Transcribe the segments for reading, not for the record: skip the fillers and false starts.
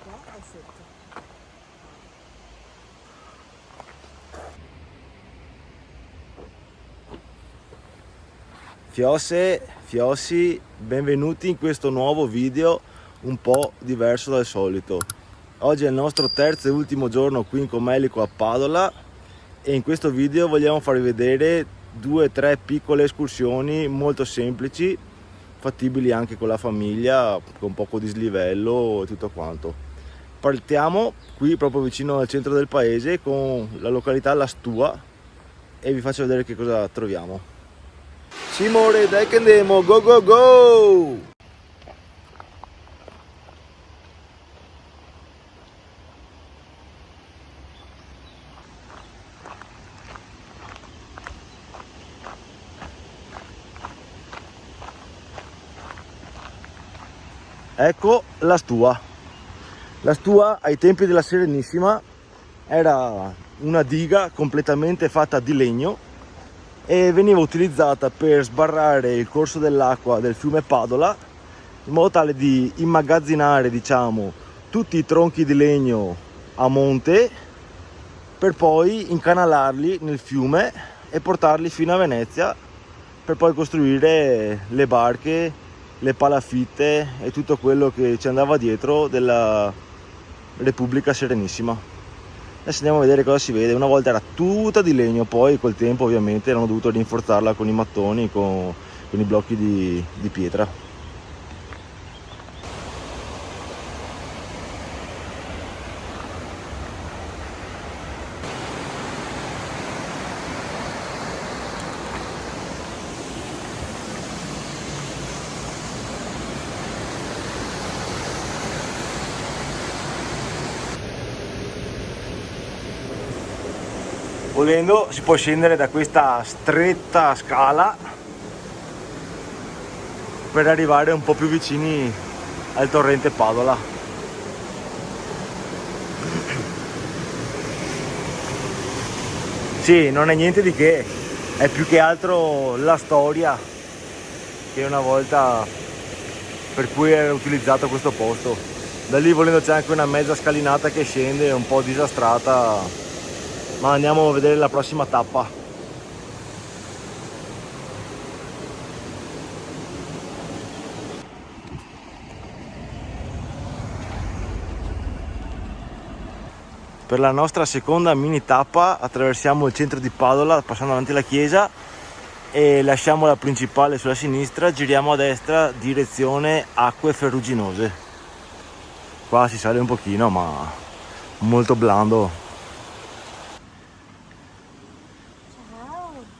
qua o sotto? Fiosse, Fiossi, benvenuti in questo nuovo video un po' diverso dal solito. Oggi è il nostro terzo e ultimo giorno qui in Comelico a Padola e in questo video vogliamo farvi vedere 2-3 piccole escursioni molto semplici, fattibili anche con la famiglia, con poco dislivello e tutto quanto. Partiamo qui proprio vicino al centro del paese con la località La Stua e vi faccio vedere che cosa troviamo. Simone, dai che andiamo, go go go! Ecco la Stua. La Stua ai tempi della Serenissima era una diga completamente fatta di legno e veniva utilizzata per sbarrare il corso dell'acqua del fiume Padola in modo tale di immagazzinare, diciamo, tutti i tronchi di legno a monte per poi incanalarli nel fiume e portarli fino a Venezia per poi costruire le barche, le palafitte e tutto quello che ci andava dietro della Repubblica Serenissima. Adesso andiamo a vedere cosa si vede. Una volta era tutta di legno, poi col tempo ovviamente hanno dovuto rinforzarla con i mattoni, con i blocchi di pietra. Volendo si può scendere da questa stretta scala per arrivare un po' più vicini al torrente Padola. Sì, non è niente di che, è più che altro la storia che una volta per cui era utilizzato questo posto. Da lì volendo c'è anche una mezza scalinata che scende, un po' disastrata, ma andiamo a vedere la prossima tappa. Per la nostra seconda mini tappa attraversiamo il centro di Padola passando davanti alla chiesa e lasciamo la principale sulla sinistra, giriamo a destra direzione Acque Ferruginose. Qua si sale un pochino ma molto blando. Ciao!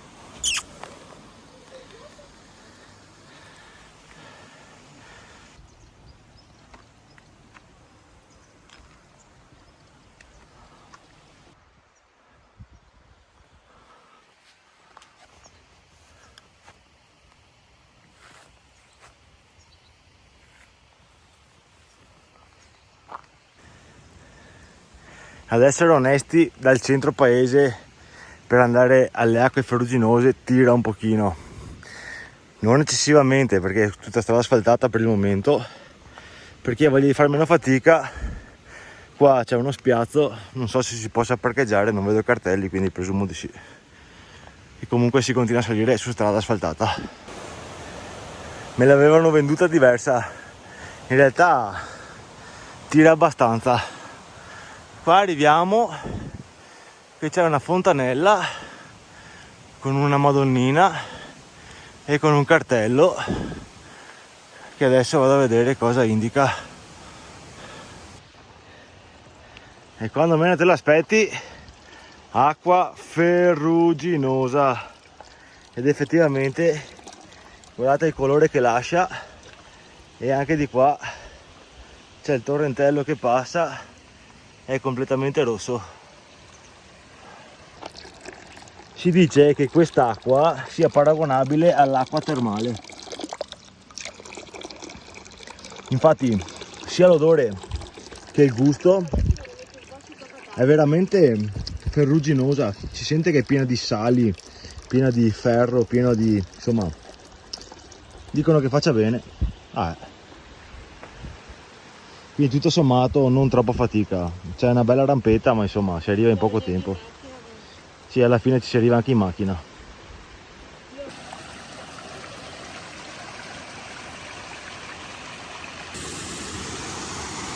Ad essere onesti, dal centro paese per andare alle Acque Ferruginose tira un pochino, non eccessivamente perché è tutta strada asfaltata per il momento. Per chi ha voglia di fare meno fatica, qua c'è uno spiazzo, non so se si possa parcheggiare, non vedo cartelli, quindi presumo di sì. E comunque si continua a salire su strada asfaltata. Me l'avevano venduta diversa, in realtà tira abbastanza. Qua arriviamo che c'è una fontanella con una madonnina e con un cartello che adesso vado a vedere cosa indica. E quando meno te l'aspetti, acqua ferruginosa, ed effettivamente guardate il colore che lascia, e anche di qua c'è il torrentello che passa, è completamente rosso. Si dice che quest'acqua sia paragonabile all'acqua termale, infatti sia l'odore che il gusto è veramente ferruginosa, si sente che è piena di sali, piena di ferro, piena di, insomma, dicono che faccia bene. quindi tutto sommato non troppa fatica, c'è una bella rampetta ma insomma si arriva in poco tempo. Sì, alla fine ci si arriva anche in macchina.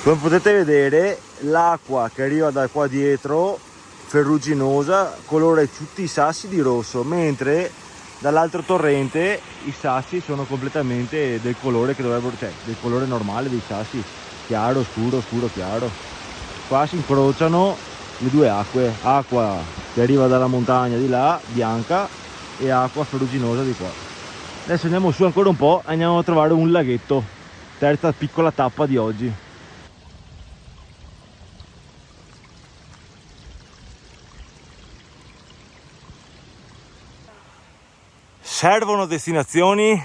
Come potete vedere l'acqua che arriva da qua dietro ferruginosa colora tutti i sassi di rosso, mentre dall'altro torrente i sassi sono completamente del colore che dovrebbero, cioè del colore normale dei sassi, chiaro, scuro, scuro, chiaro. Qua si incrociano le due acque, acqua che arriva dalla montagna di là, bianca, e acqua ferruginosa di qua. Adesso andiamo su ancora un po', andiamo a trovare un laghetto, terza piccola tappa di oggi. Servono destinazioni.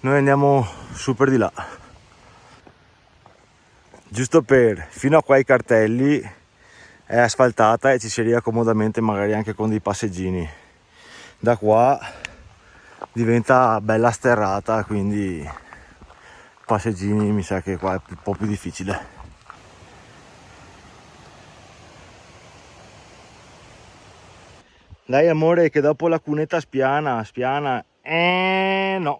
Noi andiamo su per di là. Giusto per, fino a qua i cartelli è asfaltata e ci si arriva comodamente magari anche con dei passeggini. Da qua diventa bella sterrata, quindi passeggini mi sa che qua è un po' più difficile. Dai amore che dopo la cunetta spiana, no,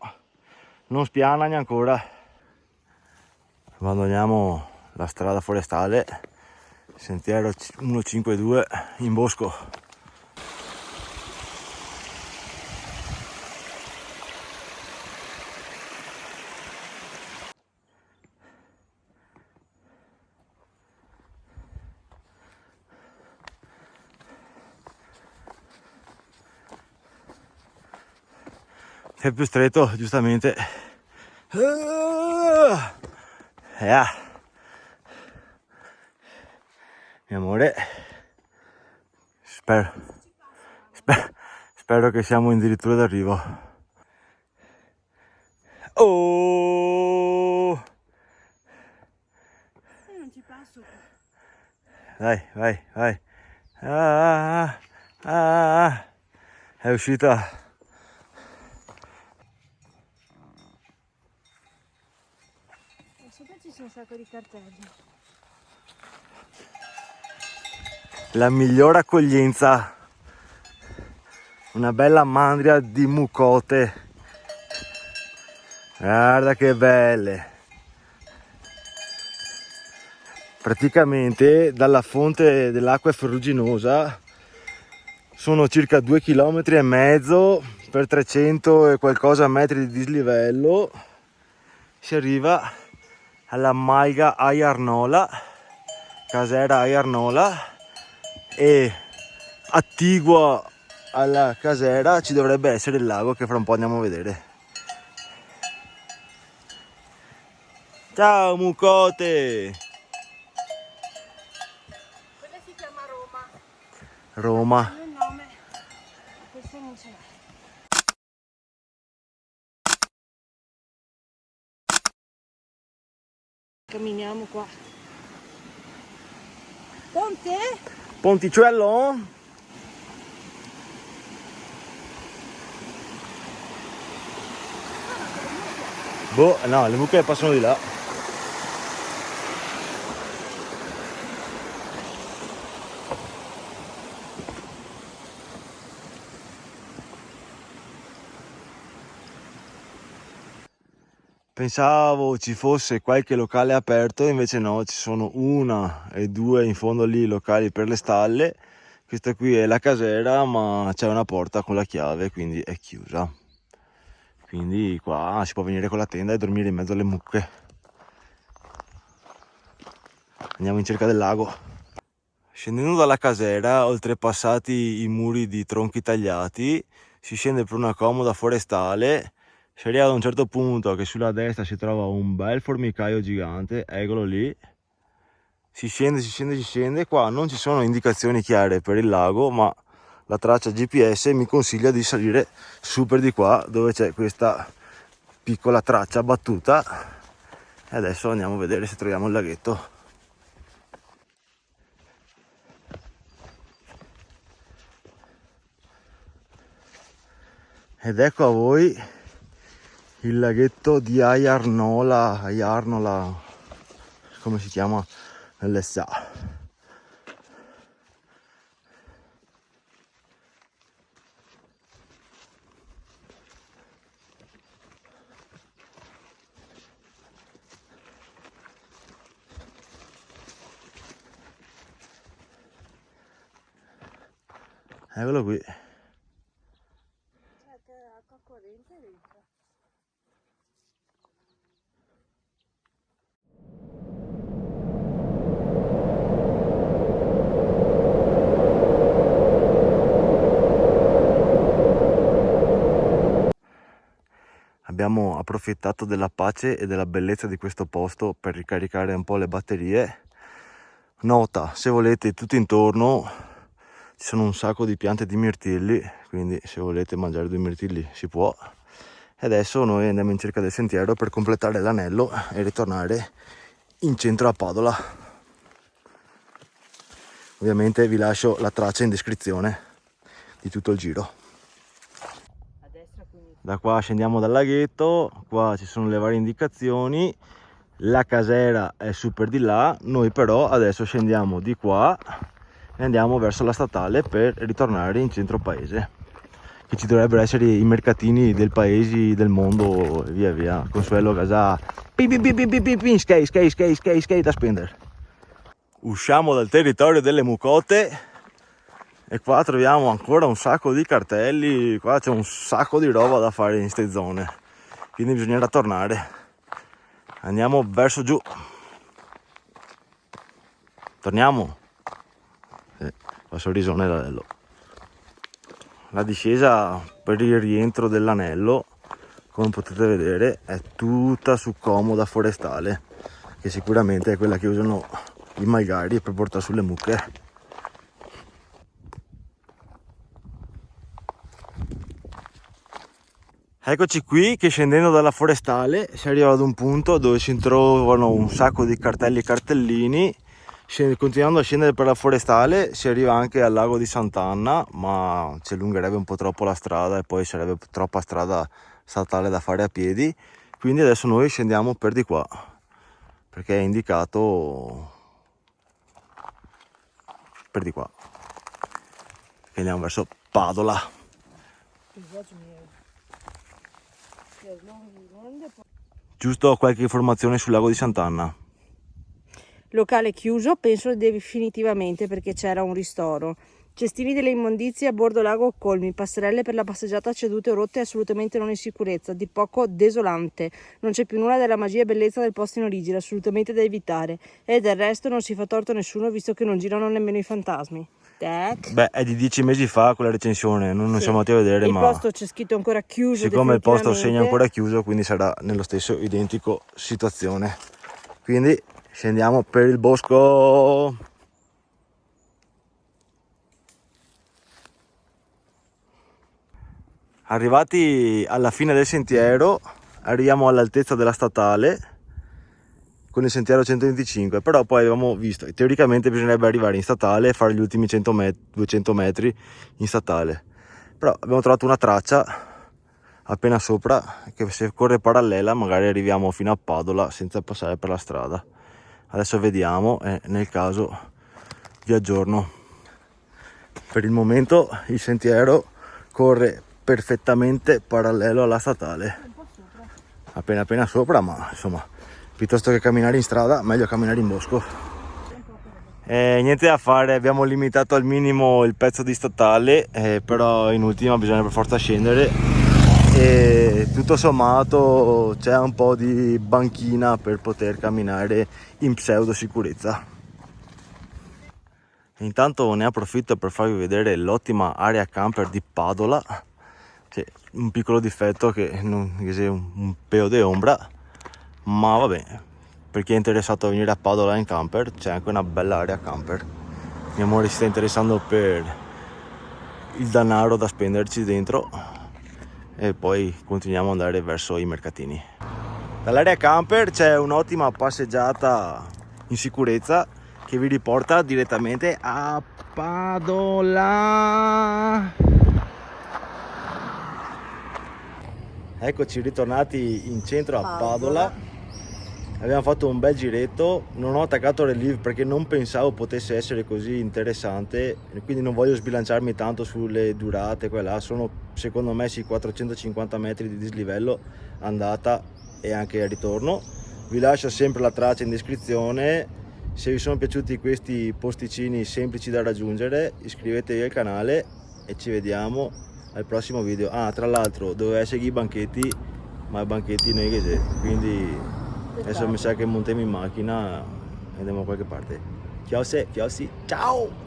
non spiana neanche ancora. Abbandoniamo la strada forestale, sentiero 152 in bosco. È più stretto, giustamente. Mio amore, spero che siamo addirittura d'arrivo. Oh! Non ci passo. Dai, vai, vai. È uscita. Sopra ci sono un sacco di cartelli. La migliore accoglienza, una bella mandria di mucote, guarda che belle. Praticamente dalla fonte dell'acqua ferruginosa sono circa 2,5 km per 300 e qualcosa metri di dislivello, si arriva alla Malga Aiarnola, casera Aiarnola, e attiguo alla casera ci dovrebbe essere il lago che fra un po' andiamo a vedere. Ciao mucote! Quella si chiama Roma. Roma. Il nome, questo non ce l'ha. Camminiamo qua. Ponte? Ponticello? Boh, no, le mucche passano di là. Pensavo ci fosse qualche locale aperto, invece no, ci sono una e due in fondo lì locali per le stalle. Questa qui è la casera, ma c'è una porta con la chiave, quindi è chiusa. Quindi qua si può venire con la tenda e dormire in mezzo alle mucche. Andiamo in cerca del lago. Scendendo dalla casera, oltrepassati i muri di tronchi tagliati, si scende per una comoda forestale. Si arriva ad un certo punto che sulla destra si trova un bel formicaio gigante, eccolo lì. Si scende. Qua non ci sono indicazioni chiare per il lago, ma la traccia GPS mi consiglia di salire su per di qua, dove c'è questa piccola traccia battuta. E adesso andiamo a vedere se troviamo il laghetto. Ed ecco a voi il laghetto di Aiarnola, come si chiama nell'SA. Eccolo qui. Acqua corrente dentro. Abbiamo approfittato della pace e della bellezza di questo posto per ricaricare un po' le batterie. Nota, se volete, tutto intorno ci sono un sacco di piante di mirtilli, quindi se volete mangiare 2 mirtilli si può. E adesso noi andiamo in cerca del sentiero per completare l'anello e ritornare in centro a Padola. Ovviamente vi lascio la traccia in descrizione di tutto il giro. A destra quindi. Da qua scendiamo dal laghetto, qua ci sono le varie indicazioni, la casera è super di là, noi però adesso scendiamo di qua e andiamo verso la statale per ritornare in centro paese, che ci dovrebbero essere i mercatini del paese, del mondo e via via. Consuelo Gasà, skate da spendere. Usciamo dal territorio delle mucote e qua troviamo ancora un sacco di cartelli, qua c'è un sacco di roba da fare in ste zone, quindi bisognerà tornare. Andiamo verso giù. Torniamo. Fa sorrisone l'anello. La discesa per il rientro dell'anello, come potete vedere, è tutta su comoda forestale, che sicuramente è quella che usano i malgari per portare sulle mucche. Eccoci qui che scendendo dalla forestale si arriva ad un punto dove si trovano un sacco di cartelli e cartellini. Continuando a scendere per la forestale si arriva anche al lago di Sant'Anna, ma ci allungherebbe un po' troppo la strada e poi sarebbe troppa strada statale da fare a piedi, quindi adesso noi scendiamo per di qua perché è indicato per di qua, che andiamo verso Padola. Giusto qualche informazione sul lago di Sant'Anna. Locale chiuso, penso definitivamente perché c'era un ristoro. Cestini delle immondizie a bordo lago colmi, passerelle per la passeggiata cedute o rotte assolutamente non in sicurezza, di poco desolante. Non c'è più nulla della magia e bellezza del posto in origine, assolutamente da evitare. E del resto non si fa torto a nessuno visto che non girano nemmeno i fantasmi. Tac. Beh, è di 10 mesi fa quella recensione, non siamo andati a vedere, ma il posto c'è scritto ancora chiuso. siccome il posto segna ancora chiuso, quindi sarà nello stesso identico situazione. Quindi scendiamo per il bosco. Arrivati alla fine del sentiero, arriviamo all'altezza della statale con il sentiero 125, però poi avevamo visto, teoricamente bisognerebbe arrivare in statale e fare gli ultimi 200 metri in statale, però abbiamo trovato una traccia appena sopra che se corre parallela magari arriviamo fino a Padola senza passare per la strada. Adesso vediamo e nel caso vi aggiorno. Per il momento il sentiero corre perfettamente parallelo alla statale, appena sopra, ma insomma piuttosto che camminare in strada meglio camminare in bosco. Niente da fare, abbiamo limitato al minimo il pezzo di statale, però in ultima bisogna per forza scendere e tutto sommato c'è un po' di banchina per poter camminare in pseudo sicurezza. Intanto ne approfitto per farvi vedere l'ottima area camper di Padola. C'è un piccolo difetto che c'è un peo di ombra, ma vabbè, per chi è interessato a venire a Padola in camper c'è anche una bella area camper. Mio amore si sta interessando per il denaro da spenderci dentro e poi continuiamo ad andare verso i mercatini. Dall'area camper c'è un'ottima passeggiata in sicurezza che vi riporta direttamente a Padola. Eccoci ritornati in centro a Padola. Abbiamo fatto un bel giretto, non ho attaccato il relief perché non pensavo potesse essere così interessante, quindi non voglio sbilanciarmi tanto sulle durate, quella sono secondo me sui 450 metri di dislivello andata e anche al ritorno. Vi lascio sempre la traccia in descrizione. Se vi sono piaciuti questi posticini semplici da raggiungere, iscrivetevi al canale e ci vediamo al prossimo video. Ah, tra l'altro doveva essere i banchetti, ma i banchetti non c'è, quindi adesso mi sa che montiamo in macchina e andiamo da qualche parte. Ciao, ciao.